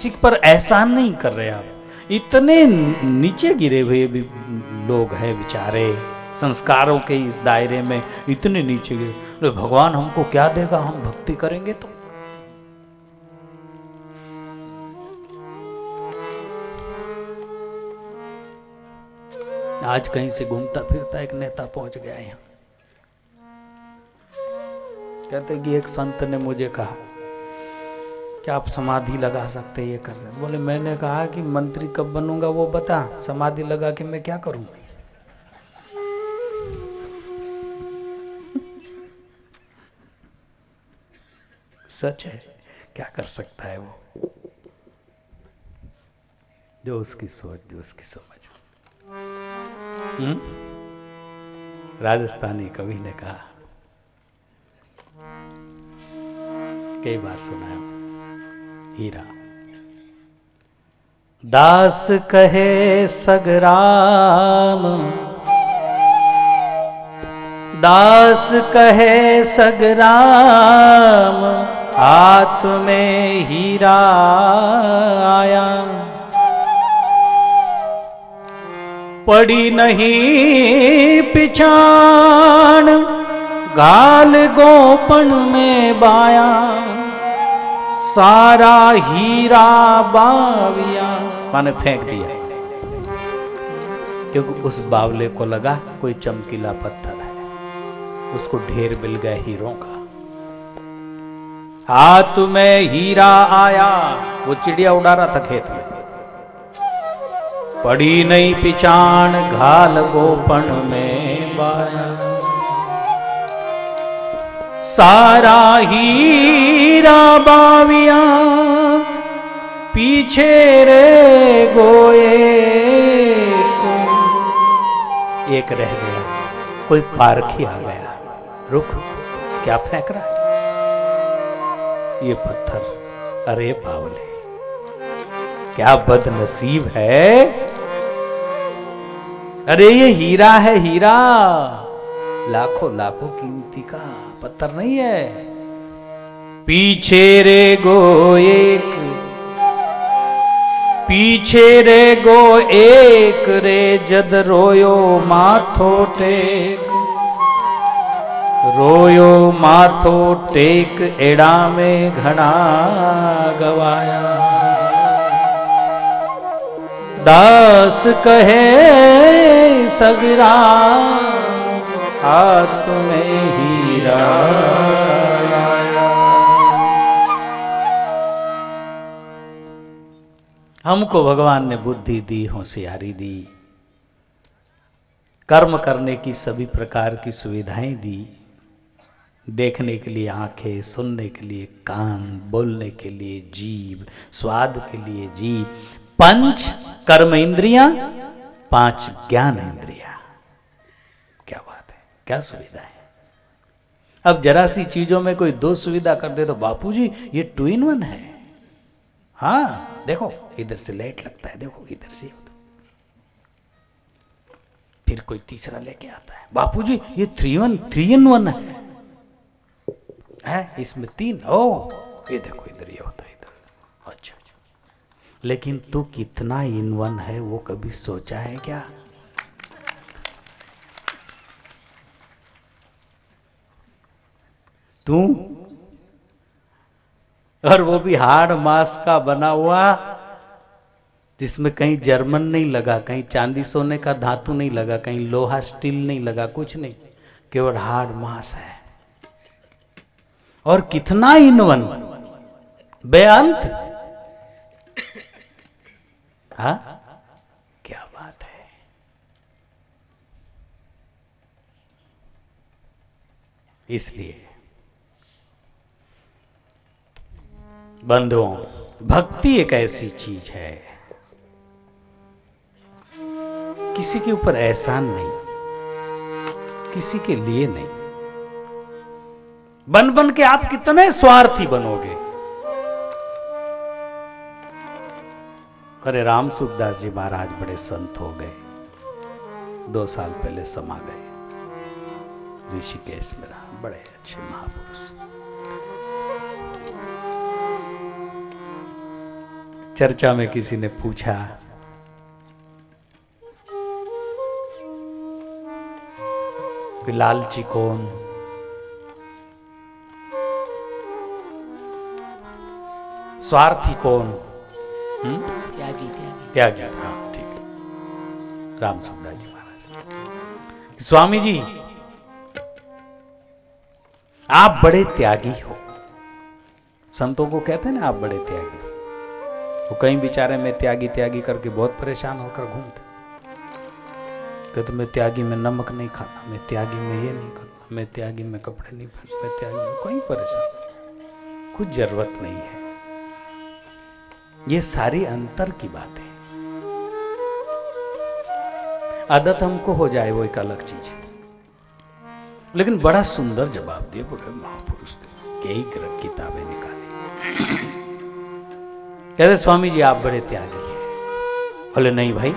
किसी पर एहसान नहीं कर रहे आप। इतने नीचे गिरे हुए भी लोग हैं बेचारे, संस्कारों के इस दायरे में इतने नीचे गिरे। अरे भगवान हमको क्या देगा, हम भक्ति करेंगे तो। आज कहीं से घूमता फिरता एक नेता पहुंच गया यहाँ, कहते कि एक संत ने मुझे कहा कि आप समाधि लगा सकते, ये कर सकते। बोले मैंने कहा कि मंत्री कब बनूंगा वो बता, समाधि लगा के मैं क्या करूं। सच है, क्या कर सकता है वो, जो उसकी सोच, जो उसकी समझ। राजस्थानी कवि ने कहा, कई बार सुनाया, हीरा दास कहे सगराम, दास कहे सगराम, हाथ में हीरा आया, पड़ी नहीं पिछाण, गाल गोपन में बाया, सारा हीरा बाविया, माने फेंक दिया, क्योंकि उस बावले को लगा कोई चमकीला पत्थर है, उसको ढेर मिल गया हीरों का। हाथ में हीरा आया, वो चिड़िया उड़ा रहा था खेत में, पड़ी नहीं पिछाण, घाल गोपन में बाया, सारा हीरा बाविया, पीछे रे गोए को एक रह गया, कोई पारखी आ गया, रुक क्या फेंक रहा है, ये पत्थर, अरे बावले क्या बदनसीब है, अरे ये हीरा है, हीरा लाखों लाखों कीमती का पत्थर नहीं है। पीछे रे गो एक, पीछे रे गो एक रे, जद रोयो माथो टेक, रोयो माथो टेक, एड़ा में घना गवाया, दास कहे सगरा, हाथ में हीरा आया। हमको भगवान ने बुद्धि दी, होशियारी दी, कर्म करने की सभी प्रकार की सुविधाएं दी, देखने के लिए आंखें, सुनने के लिए कान, बोलने के लिए जीभ, स्वाद के लिए जीभ, 5 कर्म इंद्रियां, 5 ज्ञान इंद्रियां। क्या बात है, क्या सुविधा है। अब जरा सी चीजों में कोई 2 सुविधा कर दे तो बापूजी ये 2 in 1 है। हाँ देखो इधर से लेट लगता है, देखो इधर से, फिर कोई तीसरा लेके आता है, बापूजी ये 3 in 1 है, इसमें 3, ओ ये देखो इधर ये होता है इधर, अच्छा। लेकिन तू कितना in 1 है वो कभी सोचा है क्या? तू, और वो भी हाड़ मांस का बना हुआ, जिसमें कहीं जर्मन नहीं लगा, कहीं चांदी सोने का धातु नहीं लगा, कहीं लोहा स्टील नहीं लगा, कुछ नहीं, केवल हाड़ मांस है। और कितना in 1, बेअंत। हाँ क्या बात है। इसलिए बंधुओं, भक्ति एक ऐसी चीज है, किसी के ऊपर एहसान नहीं, किसी के लिए नहीं। बन बन के आप कितने स्वार्थी बनोगे। अरे राम सुखदास जी महाराज बड़े संत हो गए, 2 साल पहले समा गए ऋषिकेश में, बड़े अच्छे महापुरुष। चर्चा में किसी ने पूछा कि लालची कौन, स्वार्थी कौन? त्यागी त्यागी त्यागी। हाँ ठीक है। राम सुखदास जी महाराज, स्वामी जी आप बड़े त्यागी हो। संतों को कहते हैं ना आप बड़े त्यागी। वो कई बेचारे में त्यागी त्यागी करके बहुत परेशान होकर घूमते, कहते मैं त्यागी में नमक नहीं खाता, मैं त्यागी में ये नहीं करता, मैं त्यागी में कपड़े नहीं पहनता, मैं त्यागी में कोई परेशान। कुछ जरूरत नहीं है। ये सारी अंतर की बात है। आदत हमको हो जाए वो एक अलग चीज है। लेकिन बड़ा सुंदर जवाब दिए बड़े महापुरुष थे। यही किताबें निकाली। कहते स्वामी जी आप बड़े त्यागी हैं। बोले नहीं भाई,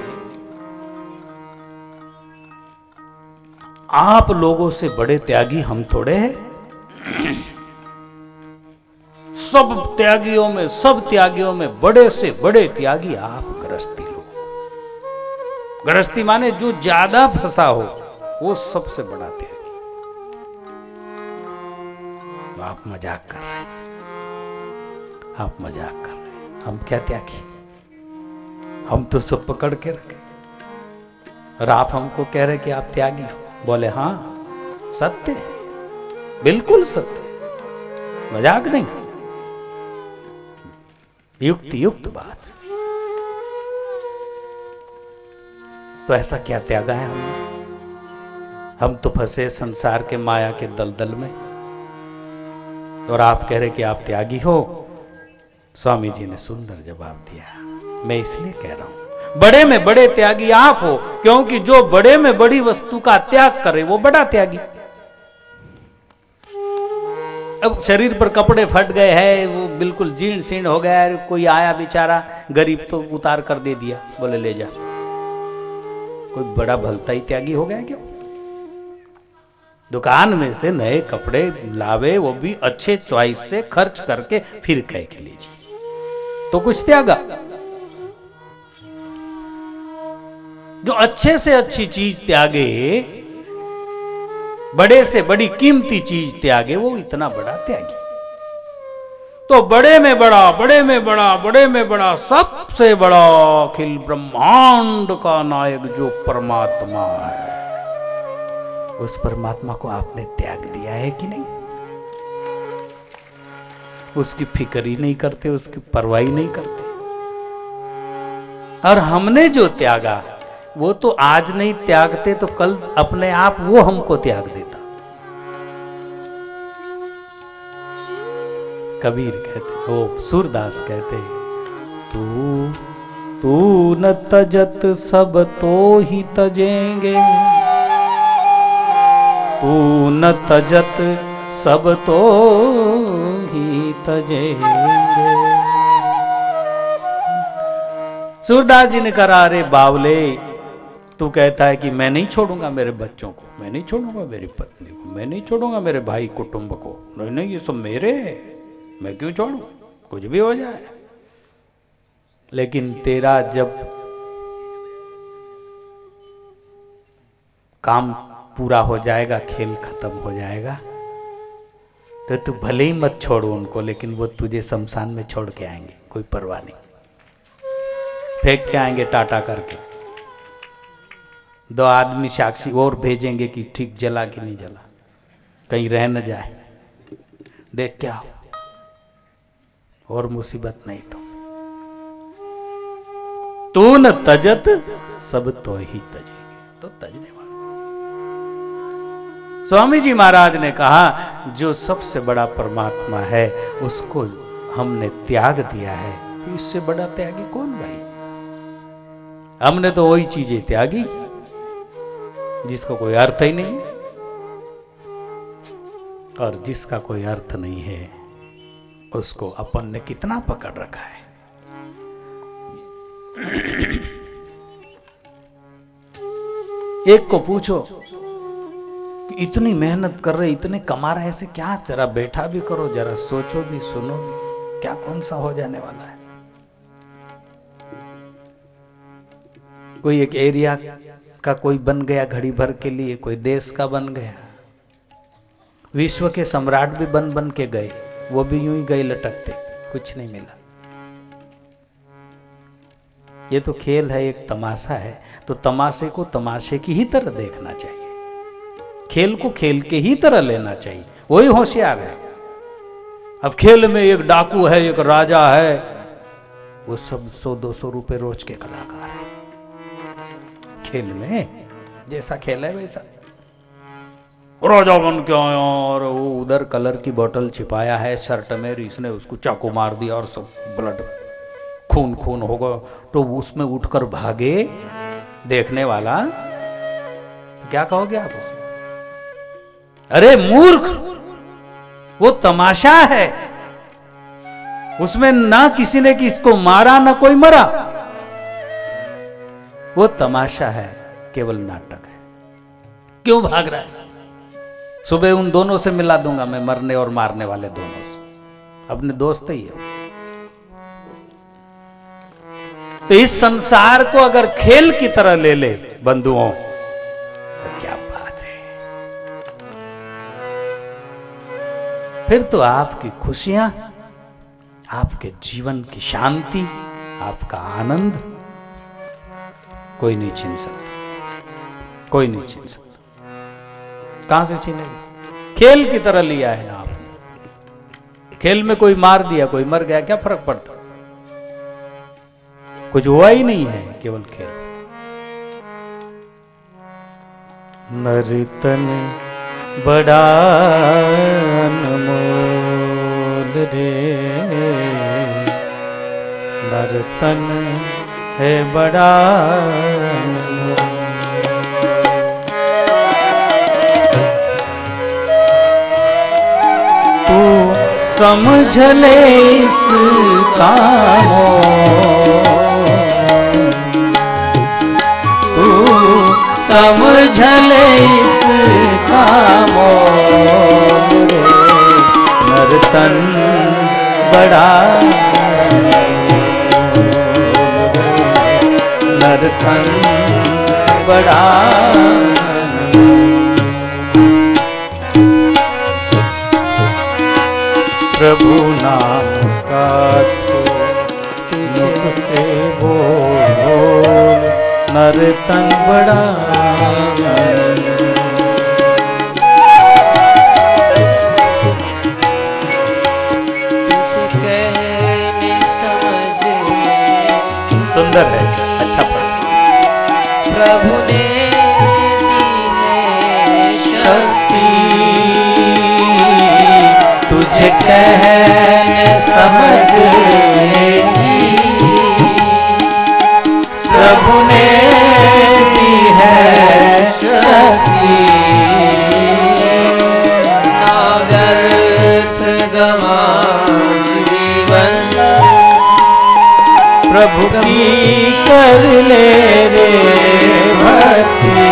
आप लोगों से बड़े त्यागी हम थोड़े हैं। सब त्यागियों में बड़े से बड़े त्यागी आप गृहस्थी लोग। गृहस्थी माने जो ज्यादा फंसा हो वो सबसे बड़ा त्यागी। तो आप मजाक कर रहे हैं, आप मजाक कर रहे हैं। हम क्या त्यागी? हम तो सब पकड़ के रखे और आप हमको कह रहे कि आप त्यागी हो। बोले हाँ सत्य है, बिल्कुल सत्य, मजाक नहीं, युक्त बात। तो ऐसा क्या त्यागा है हमने? हम तो फंसे संसार के माया के दलदल में और आप कह रहे कि आप त्यागी हो। स्वामी जी ने सुंदर जवाब दिया। मैं इसलिए कह रहा हूं बड़े में बड़े त्यागी आप हो, क्योंकि जो बड़े में बड़ी वस्तु का त्याग करे वो बड़ा त्यागी। अब शरीर पर कपड़े फट गए हैं, वो बिल्कुल जीर्ण शीर्ण हो गया है, कोई आया बेचारा गरीब तो उतार कर दे दिया, बोले ले जा। कोई बड़ा भलता ही त्यागी हो गया क्यों? दुकान में से नए कपड़े लावे, वो भी अच्छे चॉइस से खर्च करके, फिर कह के लीजिए तो कुछ त्यागा। जो अच्छे से अच्छी चीज त्यागे, बड़े से बड़ी कीमती चीज त्यागे, वो इतना बड़ा त्यागी। तो बड़े में बड़ा, बड़े में बड़ा, बड़े में बड़ा, सबसे बड़ा अखिल ब्रह्मांड का नायक जो परमात्मा है, उस परमात्मा को आपने त्याग दिया है कि नहीं? उसकी फिक्र ही नहीं करते, उसकी परवाह ही नहीं करते। और हमने जो त्यागा वो तो आज नहीं त्यागते तो कल अपने आप वो हमको त्याग देता। कबीर कहते, ओ सूरदास कहते, तू न तजत सब तो ही तजेंगे, तू न तजत सब तो ही तजेंगे। सूरदास जी ने कहा, अरे बावले, तू कहता है कि मैं नहीं छोड़ूंगा मेरे बच्चों को, मैं नहीं छोड़ूंगा मेरी पत्नी को, मैं नहीं छोड़ूंगा मेरे भाई कुटुंब को, नहीं नहीं ये सब मेरे है, मैं क्यों छोड़ूं, कुछ भी हो जाए। लेकिन तेरा जब काम पूरा हो जाएगा, खेल खत्म हो जाएगा, तो तू भले ही मत छोड़ो उनको, लेकिन वो तुझे शमशान में छोड़ के आएंगे, कोई परवाह नहीं, फेंक के आएंगे टाटा करके। 2 आदमी साक्षी और भेजेंगे कि ठीक जला कि नहीं जला, कहीं रह न जाए, देख क्या हो, और मुसीबत नहीं तो न तजत सब तो ही तजेंगे, तो तजने वाला। स्वामी जी महाराज ने कहा, जो सबसे बड़ा परमात्मा है उसको हमने त्याग दिया है, इससे बड़ा त्यागी कौन भाई? हमने तो वही चीजें त्यागी जिसका कोई अर्थ ही नहीं, और जिसका कोई अर्थ नहीं है उसको अपन ने कितना पकड़ रखा है। एक को पूछो कि इतनी मेहनत कर रहे, इतने कमा रहे, ऐसे क्या? जरा बैठा भी करो, जरा सोचो भी, सुनो भी, क्या कौन सा हो जाने वाला है? कोई एक एरिया का कोई बन गया घड़ी भर के लिए, कोई देश का बन गया। विश्व के सम्राट भी बन बन के गए, वो भी यूं ही गए लटकते, कुछ नहीं मिला। ये तो खेल है, एक तमाशा है। तो तमाशे को तमाशे की ही तरह देखना चाहिए, खेल को खेल के ही तरह लेना चाहिए, वही होशियार है। अब खेल में एक डाकू है, एक राजा है, वो सब 100-200 रुपए रोज के कलाकार है। खेल में जैसा खेल है वैसा। राजा बन के आया और वो उधर कलर की बोतल छिपाया है शर्ट में, इसने उसको चाकू मार दिया और सब ब्लड खून खून होगा, तो उसमें उठकर भागे देखने वाला, क्या कहोगे आप उसमें? अरे मूर्ख, वो तमाशा है, उसमें ना किसी ने किसको मारा ना कोई मरा, वो तमाशा है, केवल नाटक है। क्यों भाग रहा है? सुबह उन दोनों से मिला दूंगा मैं, मरने और मारने वाले दोनों से, अपने दोस्त ही है। तो इस संसार को अगर खेल की तरह ले ले बंधुओं, तो क्या बात है। फिर तो आपकी खुशियां, आपके जीवन की शांति, आपका आनंद कोई नहीं छीन सकता, कोई नहीं छीन सकता। कहां से छीनेगा? खेल की तरह लिया है ना आपने। खेल में कोई मार दिया, कोई मर गया, क्या फर्क पड़ता? कुछ हुआ ही नहीं है, केवल खेल। नर्तन बड़ा अनमोल रे, नर्तन है बड़ा अनमोल। तू समझ ले इसका मोल, समझ ले इसका मोल, नर्तन बड़ा नर्तन बड़ा। प्रभु नाम का मुख से बोल, नर्तन बड़ा। सुंदर है, अच्छा पढ़ा। प्रभु ने दी है शक्ति, तुझे कहने समझने की, प्रभु ने दी है शक्ति, ना व्यर्थ गवा जीवन, प्रभु की कर ले रे भक्ति,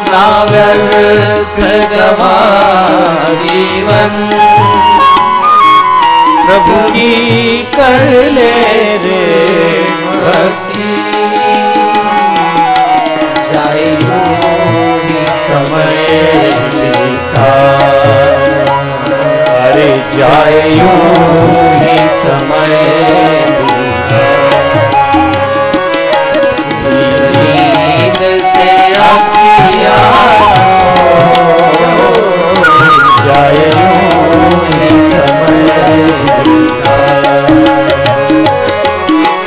ना व्यर्थ गवा जीवन, प्रभु की कर ले रे भक्ति। जाए ही समय बीता, अरे जाए ही समय बीता, नींद से आँखियाँ जाए ही समय बीता,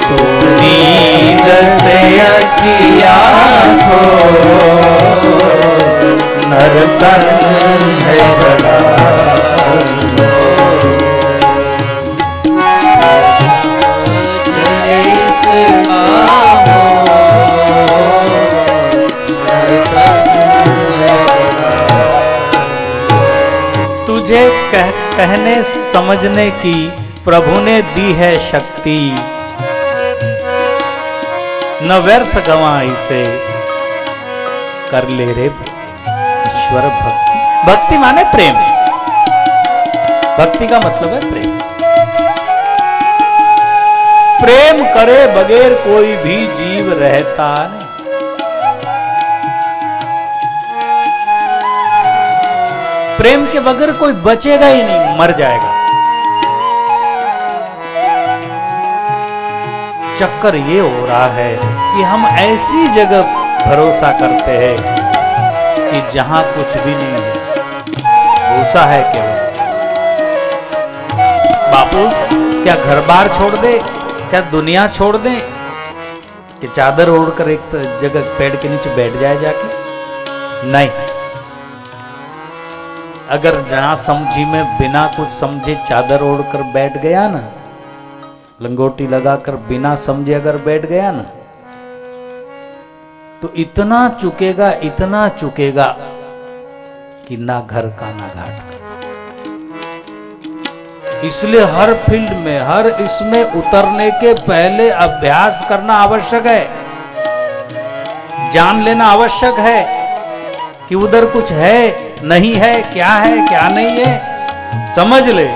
तो नींद से आँखियाँ हो, नर्तन है बड़ा। तुझे कहने समझने की प्रभु ने दी है शक्ति, न व्यर्थ गवा इसे, कर ले रे ईश्वर भक्ति। भक्ति माने प्रेम, भक्ति का मतलब है प्रेम। प्रेम करे बगैर कोई भी जीव रहता नहीं। प्रेम के बगैर कोई बचेगा ही नहीं, मर जाएगा। चक्कर ये हो रहा है कि हम ऐसी जगह भरोसा करते हैं कि जहां कुछ भी नहीं है, भूसा है केवल। बापू क्या घर बार छोड़ दे, क्या दुनिया छोड़ दे कि चादर ओढ़कर एक जगह पेड़ के नीचे बैठ जाए जाके? नहीं। अगर ना समझी में बिना कुछ समझे चादर ओढ़कर बैठ गया ना, लंगोटी लगाकर बिना समझे अगर बैठ गया ना, तो इतना चुकेगा कि ना घर का ना घाट का। इसलिए हर फील्ड में, हर इसमें उतरने के पहले अभ्यास करना आवश्यक है, जान लेना आवश्यक है कि उधर कुछ है नहीं है, क्या नहीं है, समझ ले।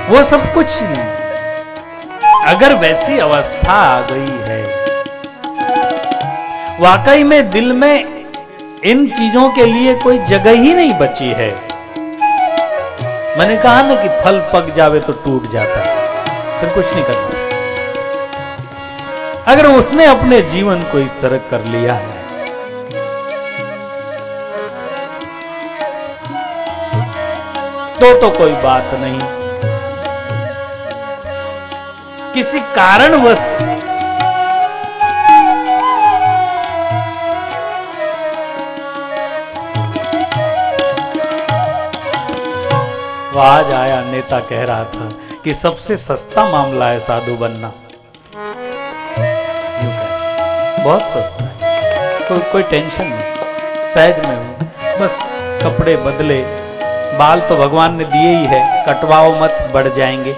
वो सब कुछ नहीं। अगर वैसी अवस्था आ गई है, वाकई में दिल में इन चीजों के लिए कोई जगह ही नहीं बची है। मैंने कहा ना कि फल पक जावे तो टूट जाता है, फिर कुछ नहीं करना। अगर उसने अपने जीवन को इस तरह कर लिया है, तो कोई बात नहीं। किसी कारणवश वो आज आया नेता कह रहा था कि सबसे सस्ता मामला है साधु बनना। बहुत सस्ता है, कोई टेंशन नहीं, सहज में हूं, बस कपड़े बदले, बाल तो भगवान ने दिए ही है, कटवाओ मत, बढ़ जाएंगे,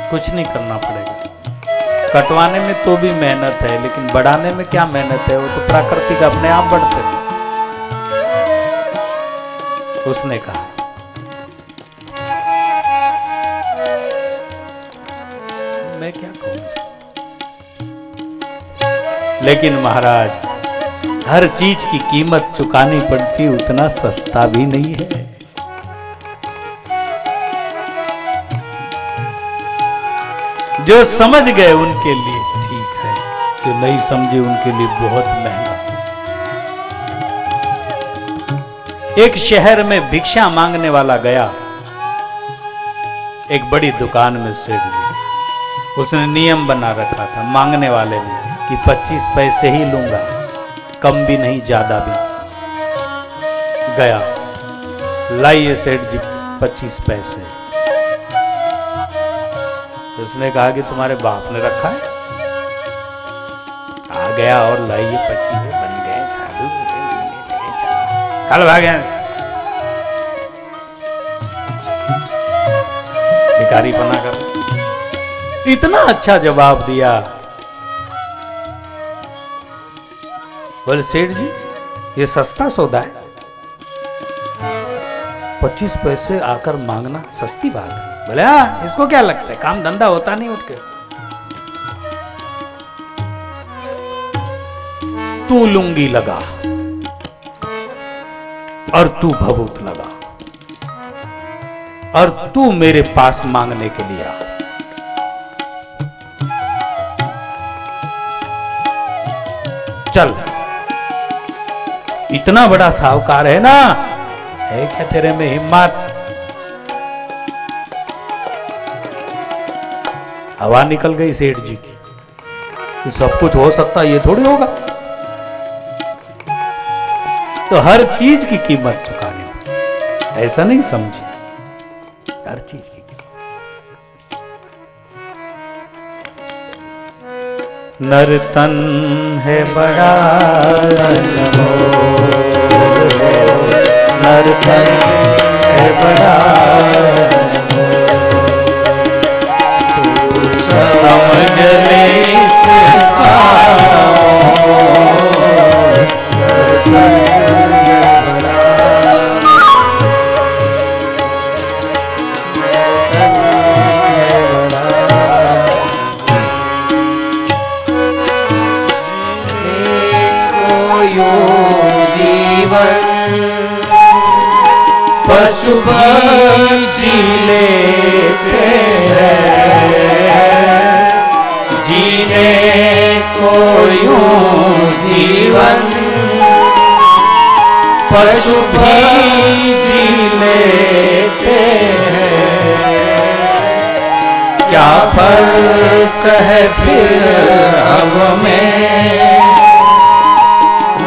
कुछ नहीं करना पड़ेगा। कटवाने में तो भी मेहनत है, लेकिन बढ़ाने में क्या मेहनत है, वो तो प्राकृतिक अपने आप बढ़ते हैं। उसने कहा मैं क्या कहूं, लेकिन महाराज हर चीज की कीमत चुकानी पड़ती, उतना सस्ता भी नहीं है। जो समझ गए उनके लिए ठीक है, जो नहीं समझे उनके लिए बहुत महंगा। एक शहर में भिक्षा मांगने वाला गया एक बड़ी दुकान में सेठ जी। उसने नियम बना रखा था मांगने वाले ने कि 25 पैसे ही लूंगा, कम भी नहीं ज्यादा भी। गया, लाइए सेठ जी 25 पैसे। तो उसने कहा कि तुम्हारे बाप ने रखा है? आ गया और लाइए 25 बन गए, साधु कल भागे। भिखारी बना कर इतना अच्छा जवाब दिया। बोले सेठ जी ये सस्ता सौदा है, 25 पैसे आकर मांगना सस्ती बात है। बोले हाँ, इसको क्या लगता है, काम धंधा होता नहीं उठ के। तू लुंगी लगा और तू भभूत लगा और तू मेरे पास मांगने के लिए आ। चल, इतना बड़ा साहूकार है ना, है क्या तेरे में हिम्मत? हवा निकल गई सेठ जी की, सब कुछ हो सकता ये थोड़ी होगा। तो हर चीज की कीमत चुकानी, ऐसा नहीं समझे, हर चीज की कीमत। नर्तन है बड़ा नर्तन है बड़ा समझ ले इसका पशु पक्षी लेते हैं, जीने को यूं जीवन पशु भी जी लेते हैं। क्या फर्क है फिर अब में,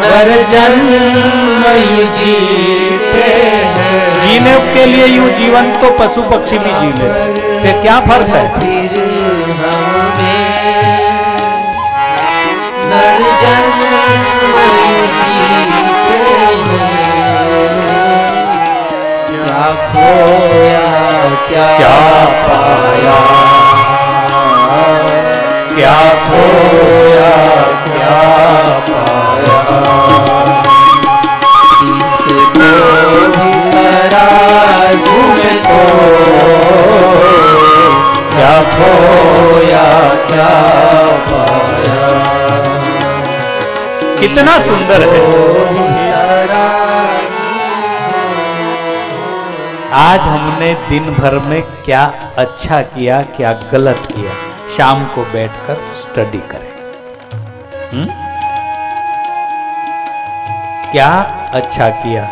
नर जन्म ही जीते हैं। जीने के लिए यूं जीवन तो पशु पक्षी भी जी ले, फिर क्या फर्क है? फिर हमें नर जन्म ही जीते हैं। क्या खोया क्या पाया, क्या खोया क्या पाया, इसको भी तराजू में तो क्या खोया क्या पाया। कितना सुंदर है। आज हमने दिन भर में क्या अच्छा किया, क्या गलत किया, शाम को बैठकर स्टडी करें। क्या अच्छा किया,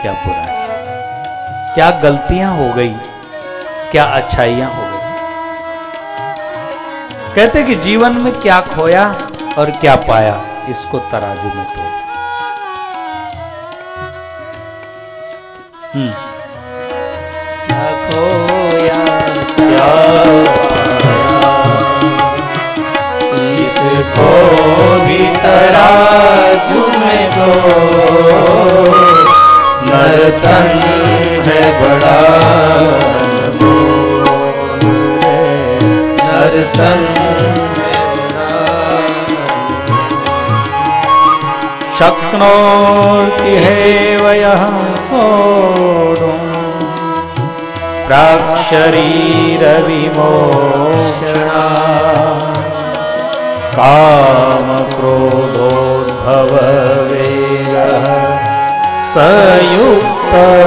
क्या बुरा किया, क्या गलतियां हो गई, क्या अच्छाइयां हो गई। कहते कि जीवन में क्या खोया और क्या पाया, इसको तराजू में तोल। क्या खोया क्या इसको भी तराजू में दो। नर्तन है बड़ा नर्तन शक्नोति हैवयः सोढुम् प्राक्शरीरविमोक्षणात् कामक्रोधोद्भववेगः सयुक्तः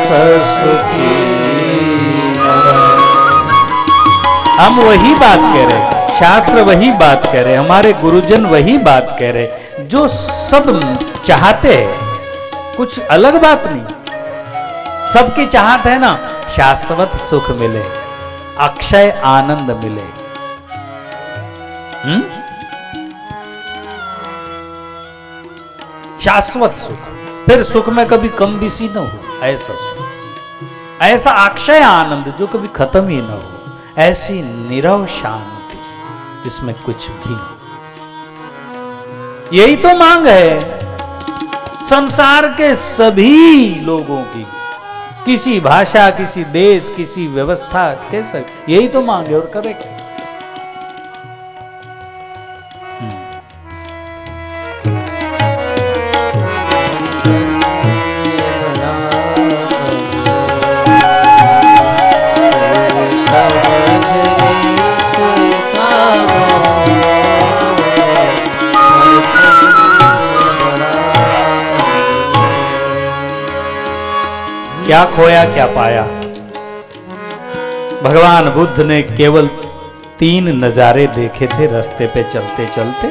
ससुखी। हम वही बात कह रहे, शास्त्र वही बात कह रहे, हमारे गुरुजन वही बात कह रहे, जो सब चाहते हैं। कुछ अलग बात नहीं, सबकी चाहत है ना, शाश्वत सुख मिले, अक्षय आनंद मिले। शाश्वत सुख, फिर सुख में कभी कम बेसी न हो, ऐसा सुख, ऐसा अक्षय आनंद जो कभी खत्म ही न हो, ऐसी निरव शांति, इसमें कुछ भी नहीं। यही तो मांग है संसार के सभी लोगों की, किसी भाषा, किसी देश, किसी व्यवस्था, कैसे, यही तो मांग है। और करे क्या? क्या खोया क्या पाया। भगवान बुद्ध ने केवल 3 नजारे देखे थे रास्ते पे चलते चलते।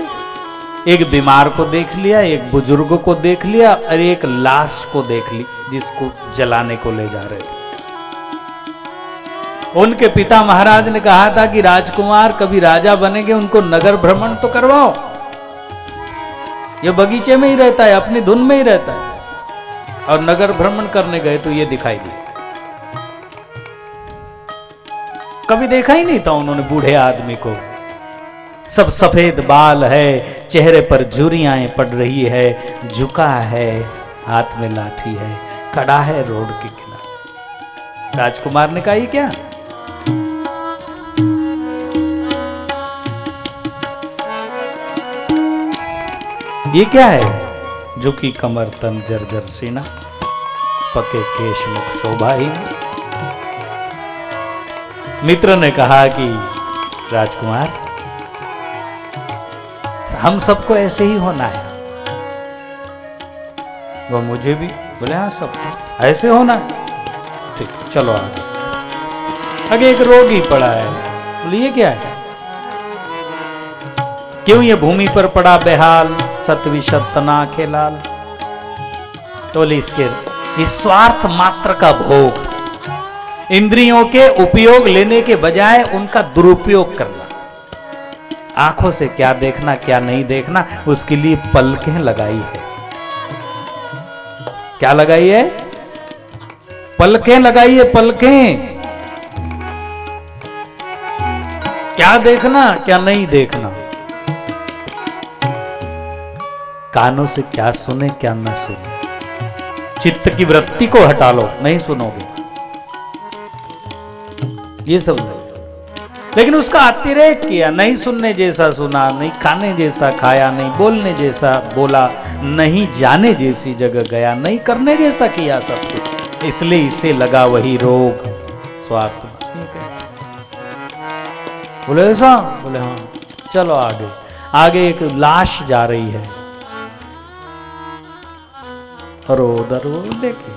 एक बीमार को देख लिया, एक बुजुर्ग को देख लिया और एक लाश को देख ली जिसको जलाने को ले जा रहे थे। उनके पिता महाराज ने कहा था कि राजकुमार कभी राजा बनेंगे, उनको नगर भ्रमण तो करवाओ। ये बगीचे में ही रहता है, अपनी धुन में ही रहता है। और नगर भ्रमण करने गए तो ये दिखाई दिया। कभी देखा ही नहीं था उन्होंने बूढ़े आदमी को। सब सफेद बाल है, चेहरे पर झुर्रियां पड़ रही है, झुका है, हाथ में लाठी है, खड़ा है रोड के किनारे। राजकुमार ने कहा ये क्या? ये क्या है? झुकी कमर, तन जर्जर सीना, पके केश मुख शोभाहीन। मित्र ने कहा कि राजकुमार, हम सबको ऐसे ही होना है। वो मुझे भी बोले हाँ, सबको ऐसे होना है। ठीक, चलो आगे। आगे एक रोगी पड़ा है, बोले ये क्या है, क्यों ये भूमि पर पड़ा बेहाल, सतविशत तना खेलाल। तो बोले इसके इस स्वार्थ मात्र का भोग, इंद्रियों के उपयोग लेने के बजाय उनका दुरुपयोग करना, आंखों से क्या देखना क्या नहीं देखना, उसके लिए पलकें लगाई है। क्या लगाई है? पलकें लगाई है, पलकें। क्या देखना क्या नहीं देखना, कानों से क्या सुने क्या न सुने, चित्त की वृत्ति को हटा लो, नहीं सुनोगे, ये सब नहीं। लेकिन उसका अतिरेक किया, नहीं सुनने जैसा सुना, नहीं खाने जैसा खाया, नहीं बोलने जैसा बोला, नहीं जाने जैसी जगह गया, नहीं करने जैसा किया सब कुछ, इसलिए इसे लगा वही रोग स्वार्थ। बोले ऐसा? बोले हाँ। चलो आगे। आगे एक लाश जा रही है, रो उधर वो देखिए,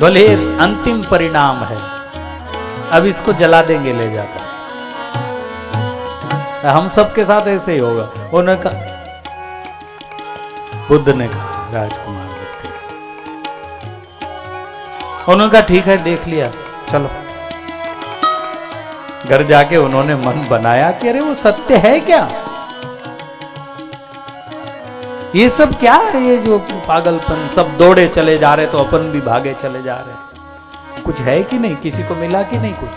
बोले अंतिम परिणाम है, अब इसको जला देंगे ले जाकर। हम सबके साथ ऐसे ही होगा। उन्होंने कहा, बुद्ध ने कहा, राजकुमार लिखते, उन्होंने कहा ठीक है देख लिया, चलो। घर जाके उन्होंने मन बनाया कि अरे वो सत्य है क्या, ये सब क्या है, ये जो पागलपन, सब दौड़े चले जा रहे तो अपन भी भागे चले जा रहे, कुछ है कि नहीं, किसी को मिला कि नहीं कुछ।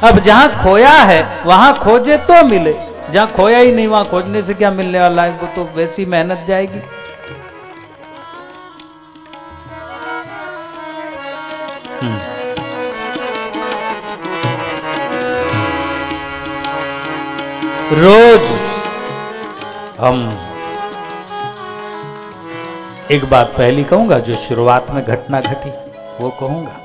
अब जहां खोया है वहां खोजे तो मिले, जहां खोया ही नहीं वहां खोजने से क्या मिलने वाला है, वो तो वैसी मेहनत जाएगी। रोज हम एक बात पहली कहूंगा, जो शुरुआत में घटना घटी वो कहूंगा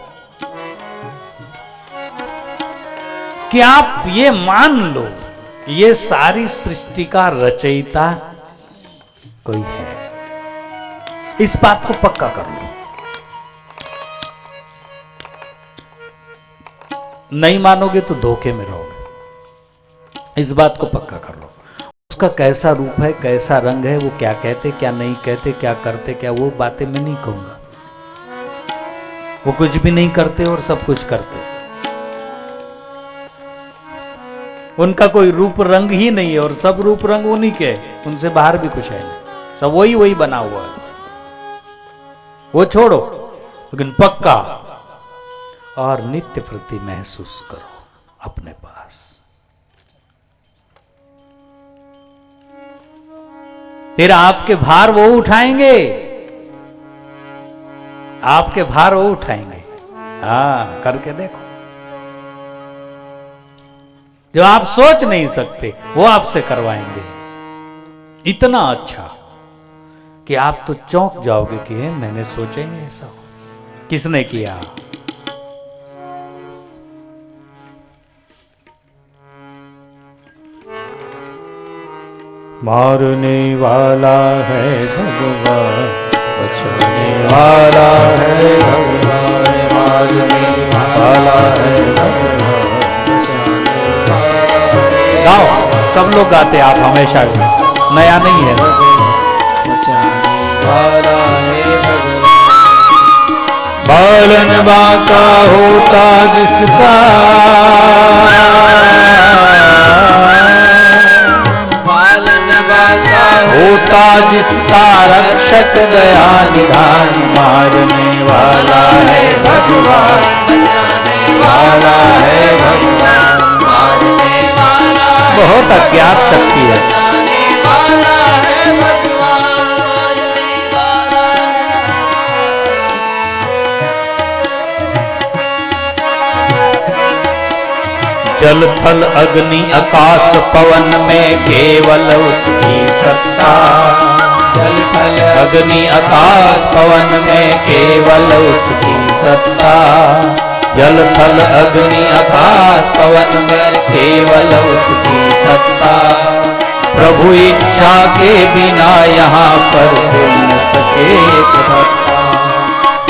कि आप ये मान लो ये सारी सृष्टि का रचयिता कोई है, इस बात को पक्का कर लो। नहीं मानोगे तो धोखे में रहोगे, इस बात को पक्का कर लो। उसका कैसा रूप है, कैसा रंग है, वो क्या कहते क्या नहीं कहते, क्या करते क्या, वो बातें मैं नहीं कहूंगा। वो कुछ भी नहीं करते और सब कुछ करते, उनका कोई रूप रंग ही नहीं है और सब रूप रंग उन्हीं के, उनसे बाहर भी कुछ है नहीं, सब वही वही बना हुआ है। वो छोड़ो, लेकिन पक्का और नित्य प्रति महसूस करो अपने पास। फिर आपके भार वो उठाएंगे, आपके भार वो उठाएंगे। हाँ, करके देखो, जो आप सोच नहीं सकते वो आपसे करवाएंगे, इतना अच्छा कि आप तो चौंक जाओगे कि मैंने सोचा ही नहीं ऐसा, किसने किया। मारने वाला है भगवान, बचाने वाला है भगवान, मारने वाला है भगवान, बचाने वाला। गाओ, सब लोग गाते, आप हमेशा, नया नहीं है। बचाने वाला है भगवान, बालन बांका होता जिसका, होता जिसका रक्षक दया निधान, मारने वाला है भगवान, बचाने वाला है भगवान, मारने वाला है, बहुत अज्ञात शक्ति है, बचाने वाला है भगवान, मारने वाला है। जल थल अग्नि आकाश पवन में केवल उसकी सत्ता, जल थल अग्नि आकाश पवन में केवल उसकी सत्ता, जल थल अग्नि आकाश पवन में केवल उसकी सत्ता, प्रभु इच्छा के बिना यहाँ पर एक भक्ता।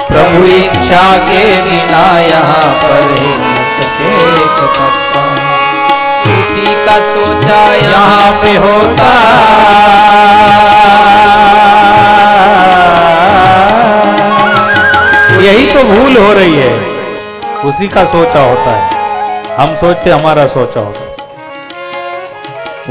प्रभु इच्छा के बिना यहाँ पर ही न सके एक भक्ता। उसी का सोचा यहाँ पे होता, यही तो भूल हो रही है। उसी का सोचा होता है, हम सोचते हमारा सोचा होता।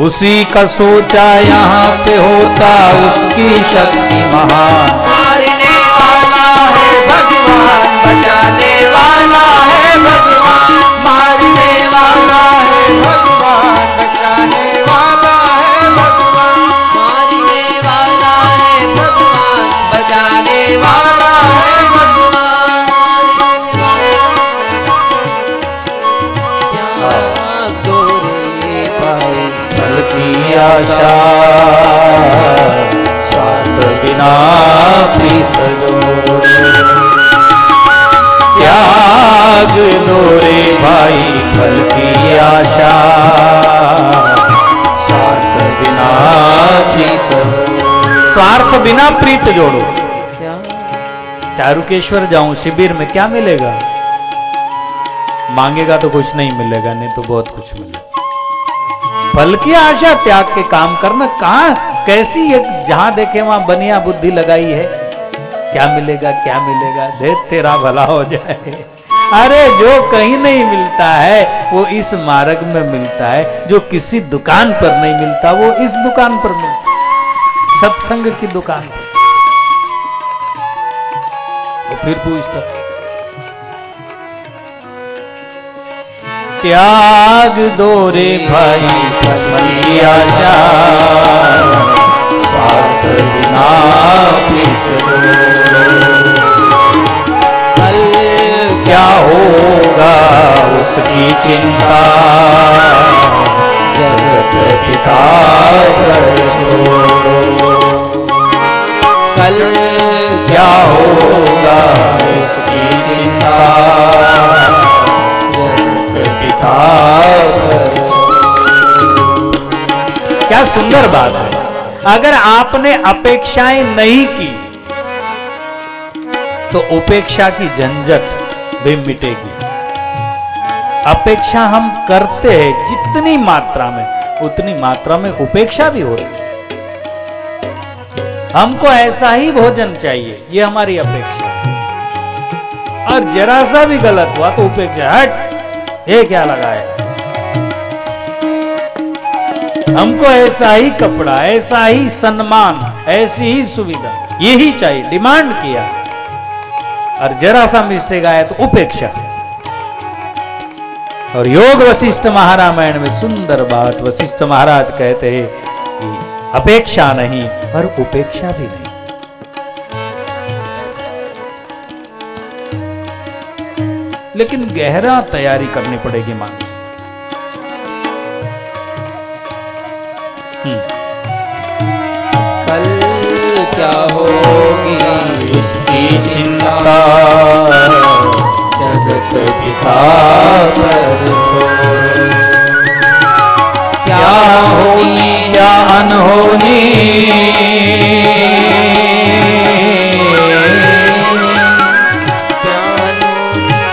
उसी का सोचा यहाँ पे होता, उसकी शक्ति महान। मारने वाला है भगवान, बचाने वाला है भगवान। मारने वाला है भगवान, बचाने वाला है भगवान। मारने वाला है भगवान, बचाने वाला है भगवान। फल की आशा, स्वार्थ बिना प्रीत जोड़े। त्याग दो रे भाई फल की आशा, स्वार्थ बिना प्रीत। स्वार्थ बिना प्रीत जोड़ो। चारुकेश्वर जाऊं शिविर में क्या मिलेगा? मांगेगा तो कुछ नहीं मिलेगा, नहीं तो बहुत कुछ मिलेगा। फल की आशा त्याग के काम करना, कहां कैसी एक जहां देखे वहां बनिया बुद्धि लगाई है। क्या मिलेगा क्या मिलेगा, दे तेरा भला हो जाए। अरे जो कहीं नहीं मिलता है वो इस मार्ग में मिलता है, जो किसी दुकान पर नहीं मिलता वो इस दुकान पर मिलता है, सत्संग की दुकान पर। तो फिर पूछता, त्याग दो रे भाई फल की आशा, स्वार्थ बिना प्रीत जोड़े। कल क्या होगा उसकी चिंता, जगत पिता पर छोड़ो। कल क्या होगा उसकी चिंता, क्या सुंदर बात है। अगर आपने अपेक्षाएं नहीं की तो उपेक्षा की झंझट भी मिटेगी। अपेक्षा हम करते हैं जितनी मात्रा में, उतनी मात्रा में उपेक्षा भी हो रही है। हमको ऐसा ही भोजन चाहिए, ये हमारी अपेक्षा है। और जरा सा भी गलत हुआ तो उपेक्षा, हट ये क्या लगाया। हमको ऐसा ही कपड़ा, ऐसा ही सम्मान, ऐसी ही सुविधा, यही चाहिए, डिमांड किया। और जरा सा मिस्टेक आया तो उपेक्षा। और योग वशिष्ठ महारामायण में सुंदर बात वशिष्ठ महाराज कहते हैं कि अपेक्षा नहीं और उपेक्षा भी नहीं। लेकिन गहरा तैयारी करनी पड़ेगी मानसिक। कल क्या होगी उसकी चिंता, जगत पिता पर छोड़ो। क्या होनी क्या अनहोनी,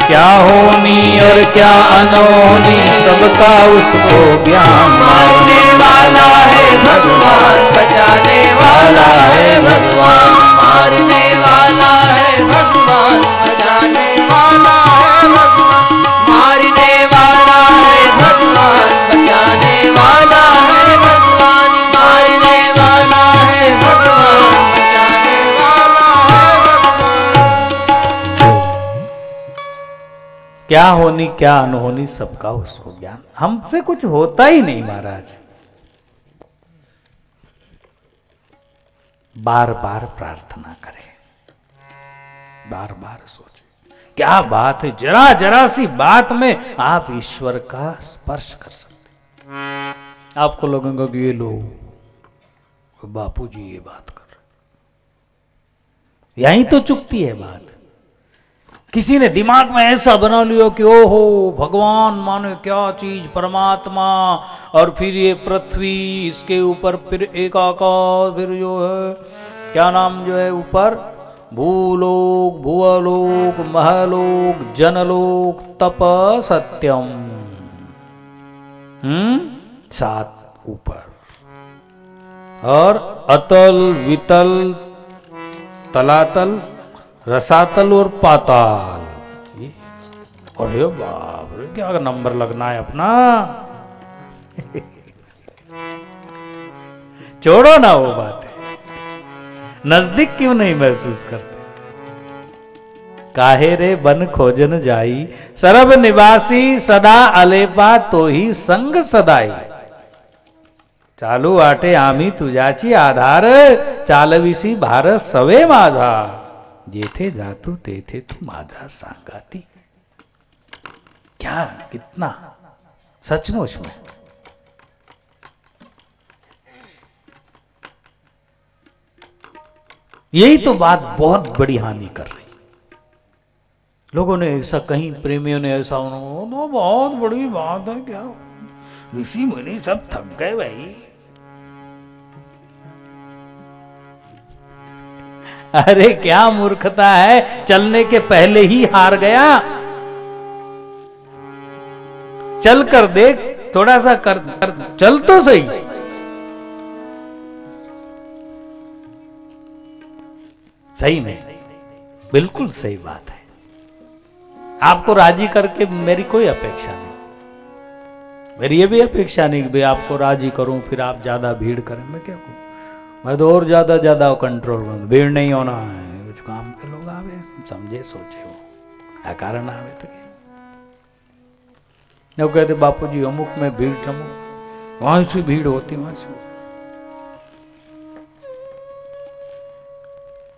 क्या होनी और क्या अनहोनी, सबका उसको ज्ञान। मारने वाला है भगवान, बचाने वाला है भगवान। मारने वाला है भगवान, बचाने वाला है भगवान। मारने वाला है भगवान, बचाने वाला है भगवान। मारने वाला है भगवान, बचाने वाला है भगवान। क्या होनी क्या अनहोनी, सबका उसको ज्ञान। हमसे कुछ होता ही नहीं महाराज। बार बार प्रार्थना करें, बार बार सोचें, क्या बात है। जरा जरा सी बात में आप ईश्वर का स्पर्श कर सकते हैं। आपको लगेगा कि ये लोग बापू जी ये बात कर रहे, यहीं तो चुकती है बात। किसी ने दिमाग में ऐसा बना लिया कि ओहो भगवान माने क्या चीज, परमात्मा, और फिर ये पृथ्वी, इसके ऊपर फिर एक आकाश, फिर जो है क्या नाम जो है ऊपर भूलोक भुवलोक महलोक जनलोक तप सत्यम। 7 ऊपर, और अतल वितल तलातल रसातल और पाताल। अरे बाप रे, क्या नंबर लगना है अपना। छोड़ो ना वो बातें, नजदीक क्यों नहीं महसूस करते। काहे रे बन खोजन जाई, सरब निवासी सदा अलेपा तो ही संग सदाई। चालू वाटे आम्ही तुझ्याची आधार, चालविसी भारत सवे माझा। जेथे जातो तेथे तू माझा सांगाती। क्या, कितना सचमुच में यही तो बात बहुत बड़ी हानि कर रही। लोगों ने ऐसा, कहीं प्रेमियों ने ऐसा, तो बहुत बड़ी बात है क्या, ऋषि मुनि सब थक गए भाई। अरे क्या मूर्खता है, चलने के पहले ही हार गया। चल कर देख, थोड़ा सा कर चल तो सही। सही में बिल्कुल सही बात है। आपको राजी करके मेरी कोई अपेक्षा नहीं। मेरी ये भी अपेक्षा नहीं कि भाई आपको राजी करूं फिर आप ज्यादा भीड़ करें। मैं क्या करूं, मैं तो और ज्यादा कंट्रोल में, भीड़ नहीं होना है। कुछ काम के लोग आवे, समझे सोचे, वो कारण आवे तो क्या। जब कहते बापू जी अमुक में भीड़, अमुक वहां से भीड़ होती, वहां से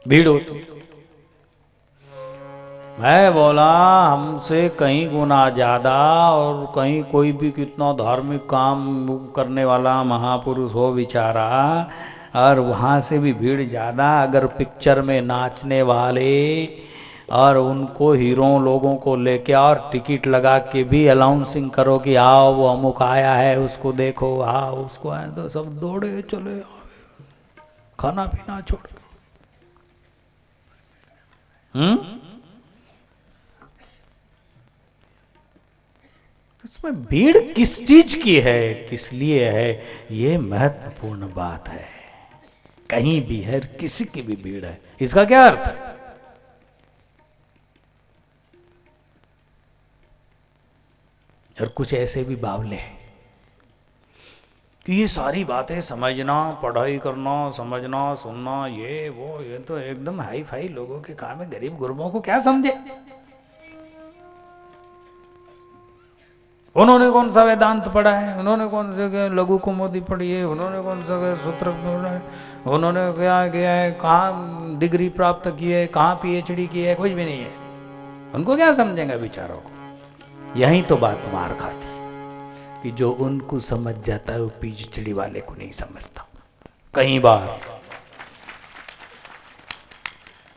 भीड़ होती। मैं बोला हमसे कहीं गुना ज्यादा, और कहीं कोई भी कितना धार्मिक काम करने वाला महापुरुष हो बेचारा, और वहाँ से भी भीड़ ज़्यादा। अगर पिक्चर में नाचने वाले और उनको हीरो लोगों को लेके और टिकट लगा के भी अनाउंसिंग करो कि आओ वो अमुक आया है, उसको देखो, आओ उसको आए, तो सब दौड़े चले खाना पीना छोड़। इसमें भीड़ किस चीज की है, किस लिए है, ये महत्वपूर्ण बात है। कहीं भी है, किसी की भी भीड़ है, इसका क्या अर्थ है। और कुछ ऐसे भी बावले हैं कि ये सारी बातें समझना, पढ़ाई करना, समझना, सुनना, ये वो, ये तो एकदम हाई फाई लोगों के काम है। गरीब गुरबों को क्या समझे। उन्होंने कौन सा वेदांत पढ़ा है, उन्होंने कौन से लघु कुमुदी पढ़ी है, उन्होंने कौन सा सूत्र पढ़ा है, उन्होंने क्या किया है, कहाँ डिग्री प्राप्त की है, कहाँ पीएचडी की है, कुछ भी नहीं है। उनको क्या समझेंगे बेचारों को। यही तो बात मार खाती कि जो उनको समझ जाता है वो पीएचडी वाले को नहीं समझता। कई बार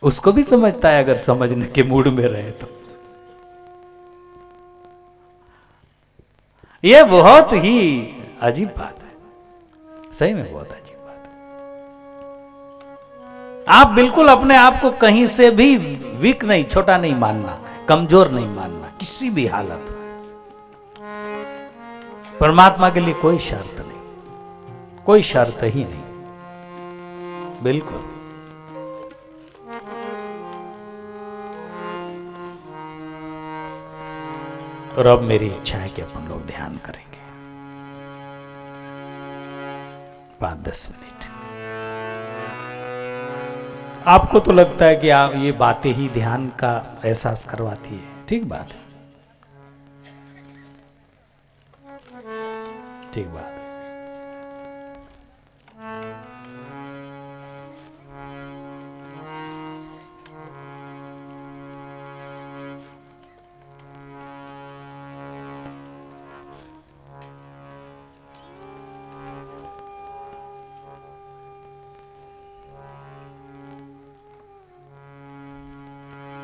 उसको भी समझता है अगर समझने के मूड में रहे तो। यह बहुत ही अजीब बात है, सही में बहुत अजीब बात है। आप बिल्कुल अपने आप को कहीं से भी वीक नहीं, छोटा नहीं मानना, कमजोर नहीं मानना किसी भी हालत में। परमात्मा के लिए कोई शर्त नहीं, कोई शर्त ही नहीं, बिल्कुल। और अब मेरी इच्छा है कि अपन लोग ध्यान करेंगे 5-10 मिनट। आपको तो लगता है कि ये बातें ही ध्यान का एहसास करवाती है, ठीक बात है, ठीक बात है।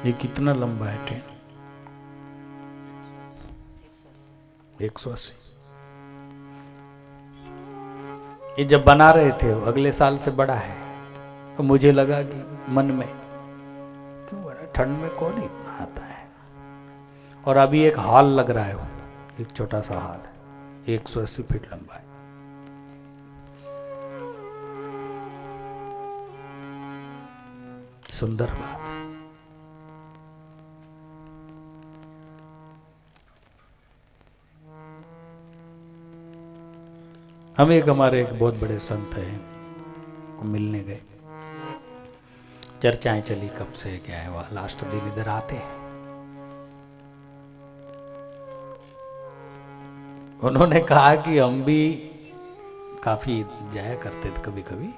ये कितना लंबा है ट्रेन? 180। ये जब बना रहे थे अगले साल से बड़ा है, तो मुझे लगा कि मन में ठंड में कौन इतना आता है। और अभी एक हॉल लग रहा है, एक छोटा सा हॉल है, 180 फीट लंबा है। सुंदर बात है। हम एक हमारे एक बहुत बड़े संत हैं को मिलने गए, चर्चाएं चली कब से क्या है, वह लास्ट दिन इधर आते हैं। उन्होंने कहा कि हम भी काफी जाया करते थे कभी कभी,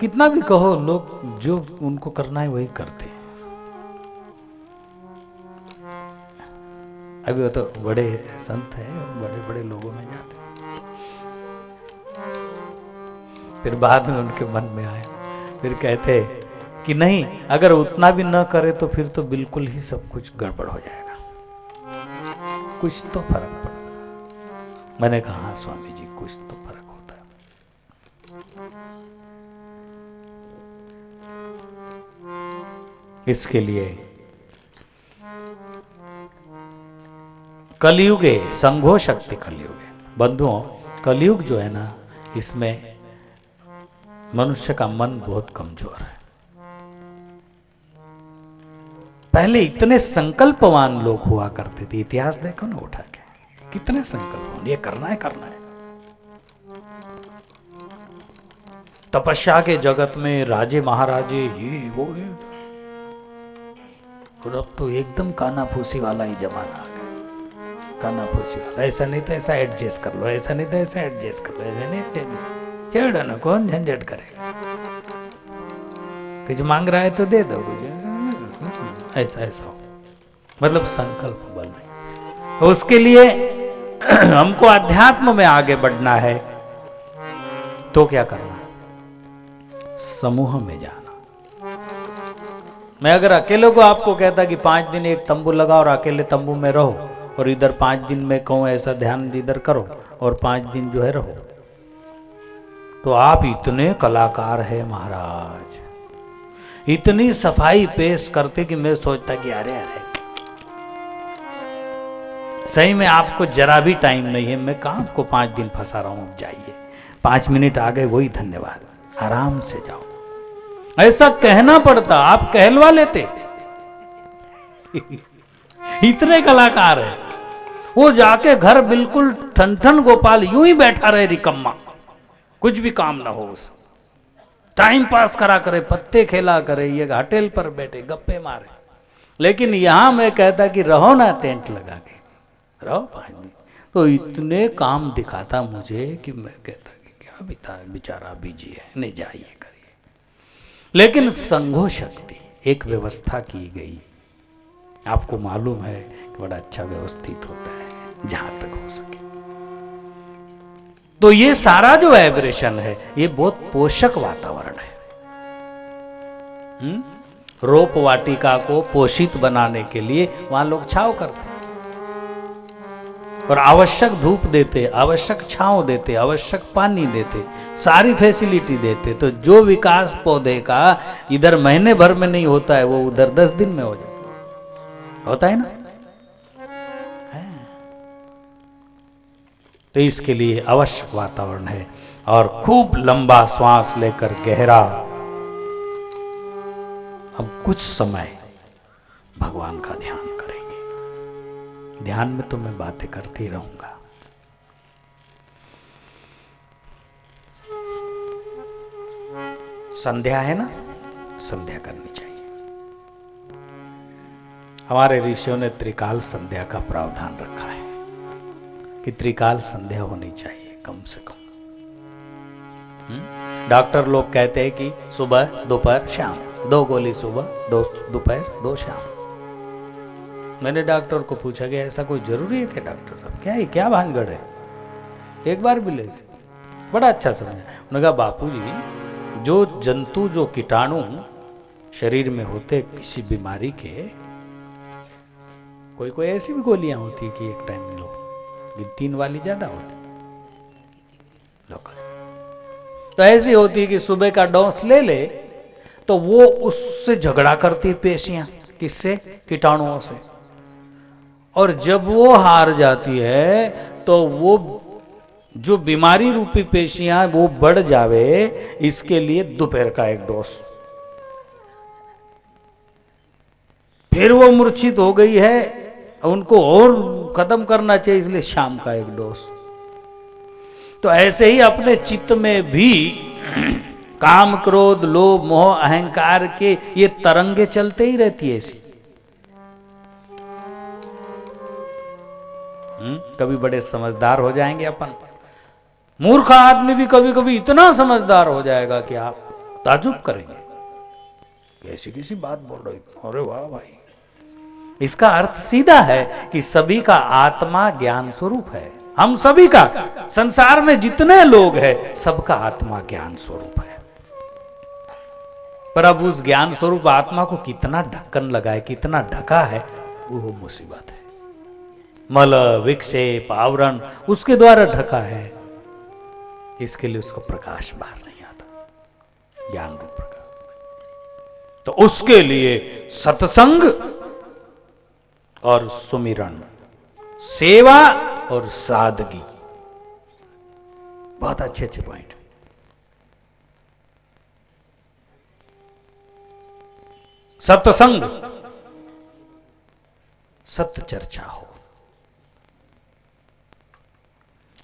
कितना भी कहो लोग जो उनको करना है वही करते हैं। अभी वो तो बड़े संत हैं, बड़े बड़े लोगों में जाते हैं। फिर बाद में उनके मन में आया, फिर कहते कि नहीं, अगर उतना भी न करे तो फिर तो बिल्कुल ही सब कुछ गड़बड़ हो जाएगा, कुछ तो फर्क पड़ता। मैंने कहा हाँ स्वामी जी, कुछ तो फर्क होता है। इसके लिए कलयुगे संघो शक्ति कलयुगे। बंधुओं, कलयुग जो है ना, इसमें मनुष्य का मन बहुत कमजोर है। पहले इतने संकल्पवान लोग हुआ करते थे, इतिहास देखो ना उठा के, कितने संकल्पवान, ये करना है करना है। तपस्या के जगत में राजे महाराजे ये वो है। और अब तो एकदम कानाफूसी वाला ही जमाना आ गया, कानाफूसी वाला। ऐसा नहीं तो ऐसा एडजस्ट कर लो, ऐसा नहीं तो ऐसा एडजस्ट कर लो, ऐसा नहीं चढ़ो ना, कौन झंझट करेगा। कुछ मांग रहा है तो दे दो, कुछ ऐसा ऐसा हो, मतलब संकल्प बल नहीं। उसके लिए हमको अध्यात्म में आगे बढ़ना है तो क्या करना, समूह में जाना। मैं अगर अकेले को आपको कहता कि 5 दिन एक तंबू लगाओ और अकेले तंबू में रहो, और इधर 5 दिन में कहूं ऐसा ध्यान इधर करो और 5 दिन जो है रहो, तो आप इतने कलाकार हैं महाराज, इतनी सफाई पेश करते कि मैं सोचता कि अरे अरे सही में आपको जरा भी टाइम नहीं है। मैं कहां आपको 5 दिन फंसा रहा हूं, जाइए 5 मिनट आ गए वही धन्यवाद, आराम से जाओ। ऐसा कहना पड़ता, आप कहलवा लेते। इतने कलाकार है। वो जाके घर बिल्कुल ठन ठन गोपाल यूं ही बैठा रहे रिकम्मा, कुछ भी काम ना हो, उस टाइम पास करा करे, पत्ते खेला करे, ये होटल पर बैठे गप्पे मारे। लेकिन यहां मैं कहता कि रहो ना, टेंट लगा के रहो 5 दिन, तो इतने काम दिखाता मुझे कि मैं कहता कि क्या बेचारा बिजी है, नहीं जाइए करिए। लेकिन संघो शक्ति एक व्यवस्था की गई, आपको मालूम है कि बड़ा अच्छा व्यवस्थित होता है जहां तक हो सके। तो ये सारा जो वाइब्रेशन है ये बहुत पोषक वातावरण है। रोप वाटिका को पोषित बनाने के लिए वहां लोग छांव करते और आवश्यक धूप देते, आवश्यक छांव देते, आवश्यक पानी देते, सारी फैसिलिटी देते। तो जो विकास पौधे का इधर महीने भर में नहीं होता है वो उधर 10 दिन में हो जाता, होता है ना। तो इसके लिए आवश्यक वातावरण है। और खूब लंबा श्वास लेकर गहरा, हम कुछ समय भगवान का ध्यान करेंगे। ध्यान में तो मैं बातें करते ही रहूंगा। संध्या है ना, संध्या करनी चाहिए। हमारे ऋषियों ने त्रिकाल संध्या का प्रावधान रखा है कि त्रिकाल संध्या होनी चाहिए कम से कम। डॉक्टर लोग कहते हैं कि सुबह दोपहर शाम, 2 गोली सुबह, 2 दोपहर 2 शाम। मैंने डॉक्टर को पूछा कि ऐसा कोई जरूरी है क्या डॉक्टर साहब, क्या है, क्या भानगढ़ है, एक बार भी ले। बड़ा अच्छा समझा। उन्होंने कहा बापूजी, जो जंतु जो कीटाणु शरीर में होते किसी बीमारी के, कोई कोई ऐसी भी गोलियां होती है कि एक टाइम में लो, 3 वाली ज्यादा होती लोकल, तो ऐसी होती है कि सुबह का डोज ले ले तो वो उससे झगड़ा करती पेशियां, किससे? कीटाणुओं से। और जब वो हार जाती है तो वो जो बीमारी रूपी पेशियां वो बढ़ जावे, इसके लिए दोपहर का एक डोज। फिर वो मूर्छित हो गई है, उनको और खत्म करना चाहिए, इसलिए शाम का एक डोज। तो ऐसे ही अपने चित्त में भी काम, क्रोध, लोभ, मोह, अहंकार के ये तरंगे चलते ही रहती है ऐसी। कभी बड़े समझदार हो जाएंगे अपन, मूर्ख आदमी भी कभी कभी इतना समझदार हो जाएगा कि आप ताजुब करेंगे, कैसी किसी बात बोल रही, अरे वाह भाई। इसका अर्थ सीधा है कि सभी का आत्मा ज्ञान स्वरूप है। हम सभी का, संसार में जितने लोग हैं सबका आत्मा ज्ञान स्वरूप है। पर अब उस ज्ञान स्वरूप आत्मा को कितना ढक्कन लगाए, कितना ढका है, वो मुसीबत है। मल, विक्षेप, आवरण उसके द्वारा ढका है, इसके लिए उसका प्रकाश बाहर नहीं आता, ज्ञान रूप प्रकाश। तो उसके लिए सत्संग और सुमिरन, सेवा और सादगी, बहुत अच्छे अच्छे पॉइंट। सत्संग, सत्य चर्चा हो।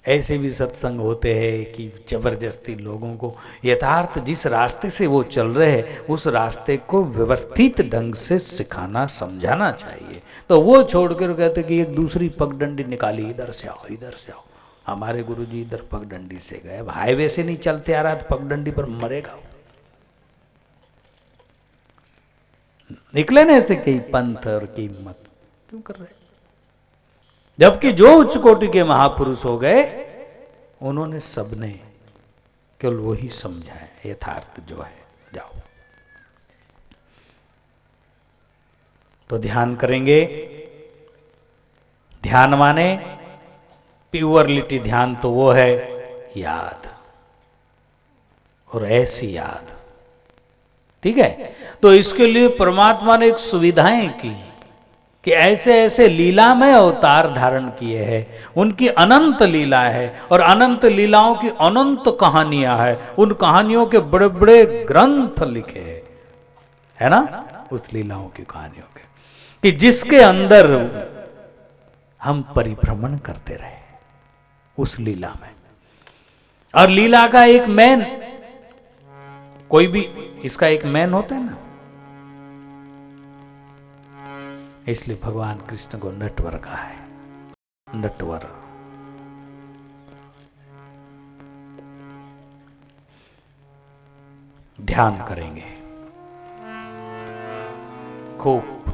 ऐसे भी सत्संग होते हैं कि जबरदस्ती लोगों को यथार्थ जिस रास्ते से वो चल रहे हैं उस रास्ते को व्यवस्थित ढंग से सिखाना, समझाना चाहिए। तो वो छोड़कर कहते कि एक दूसरी पगडंडी निकाली, इधर से आओ, इधर से आओ। हमारे गुरुजी इधर पगडंडी से गए, हाईवे से नहीं चलते आ रहा तो पगडंडी पर मरेगा। निकले ना ऐसे कई पंथ और कई मत, क्यों कर रहे? जबकि जो उच्च कोटि के महापुरुष हो गए उन्होंने सबने केवल वही समझा है, यथार्थ जो है। जाओ तो ध्यान करेंगे। ध्यान माने प्योरलिटी ध्यान, तो वो है याद, और ऐसी याद, ठीक है। तो इसके लिए परमात्मा ने एक सुविधाएं की कि ऐसे ऐसे लीलामय अवतार धारण किए हैं, उनकी अनंत लीला है और अनंत लीलाओं की अनंत कहानियां हैं। उन कहानियों के बड़े बड़े ग्रंथ लिखे हैं, है ना, उस लीलाओं की कहानियों के, कि जिसके अंदर हम परिभ्रमण करते रहे उस लीला में। और लीला का एक मैन, कोई भी इसका एक मैन होता है ना, इसलिए भगवान कृष्ण को नटवर कहा है, नटवर। ध्यान करेंगे खूब,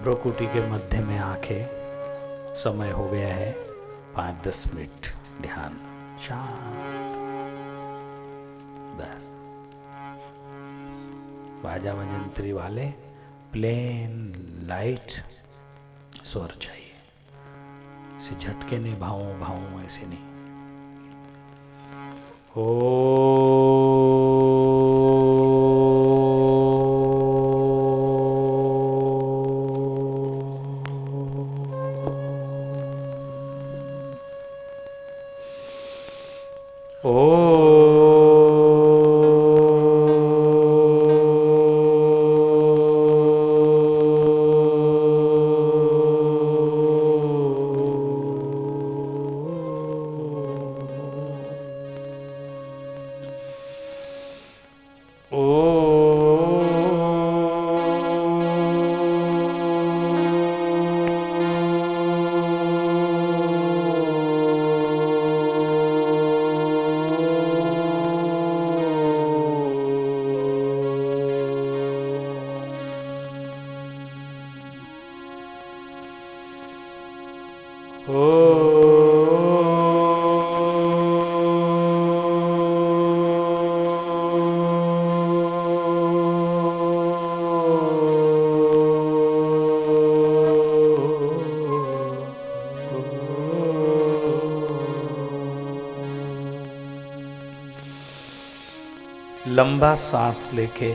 ब्रोकुटी के मध्य में आंखें, समय हो गया है 5-10 मिनट ध्यान, शांत, बस। बाजा बजंत्री वाले प्लेन लाइट स्वर चाहिए, इसे झटके नहीं, भावों भावों ऐसे नहीं। लंबा सांस लेके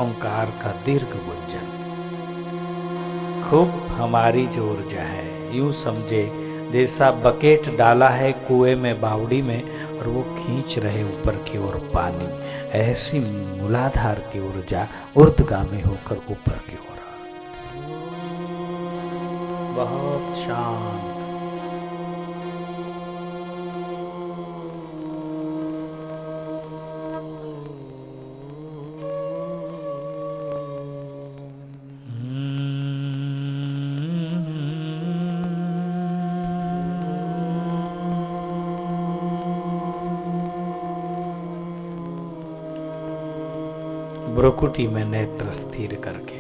ओंकार का दीर्घ गुंजन। खूब हमारी जो ऊर्जा है, यूं समझे जैसा बकेट डाला है कुएं में, बावड़ी में, और वो खींच रहे ऊपर की ओर पानी। ऐसी मूलाधार की ऊर्जा ऊर्ध्वगामी होकर ऊपर की ओर बहुत शांत। भ्रुकुटी में नेत्र स्थिर करके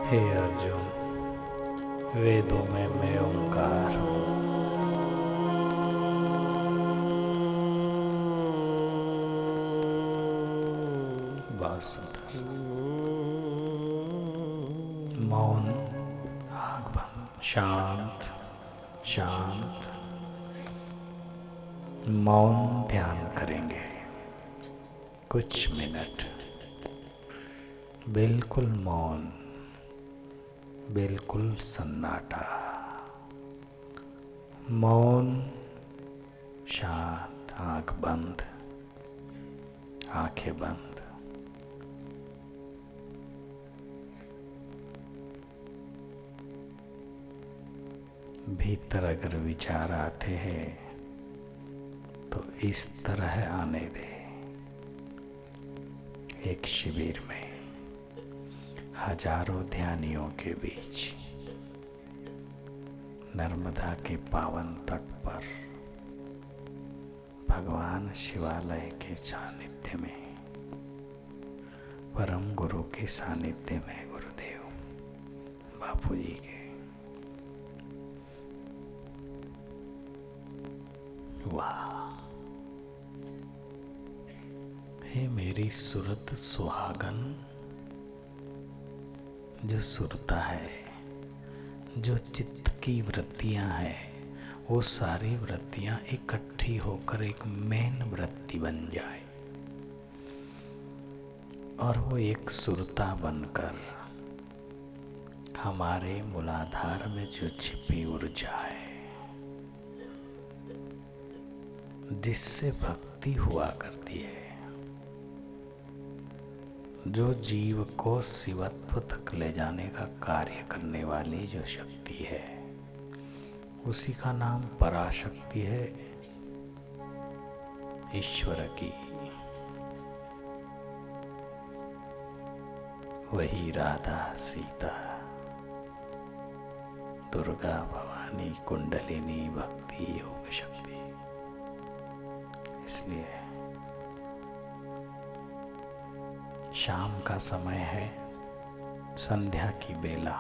हे अर्जुन, वेदों में मैं ओंकार हूँ। बहुत सुंदर। मौन, आँख बंद, शांत शांत मौन ध्यान करेंगे कुछ मिनट। बिल्कुल मौन, बिल्कुल सन्नाटा, मौन, शांत, आँख बंद, आंखें बंद। भीतर अगर विचार आते हैं तो इस तरह आने दे। एक शिविर में हजारों ध्यानियों के बीच नर्मदा के पावन तट पर भगवान शिवालय के सानिध्य में, परम गुरु के सानिध्य में, गुरुदेव बापू जी के, वाह, हे मेरी सुरत सुहागन, जो सुरता है, जो चित्त की वृत्तियां हैं, वो सारी वृत्तियां इकट्ठी होकर एक मेन वृत्ति बन जाए और वो एक सुरता बनकर हमारे मूलाधार में जो छिपी ऊर्जा है, जिससे भक्ति हुआ करती है, जो जीव को शिवत्व तक ले जाने का कार्य करने वाली जो शक्ति है, उसी का नाम पराशक्ति है, ईश्वर की। वही राधा, सीता, दुर्गा, भवानी, कुंडलिनी, भक्ति, योग शक्ति। इसलिए शाम का समय है, संध्या की बेला।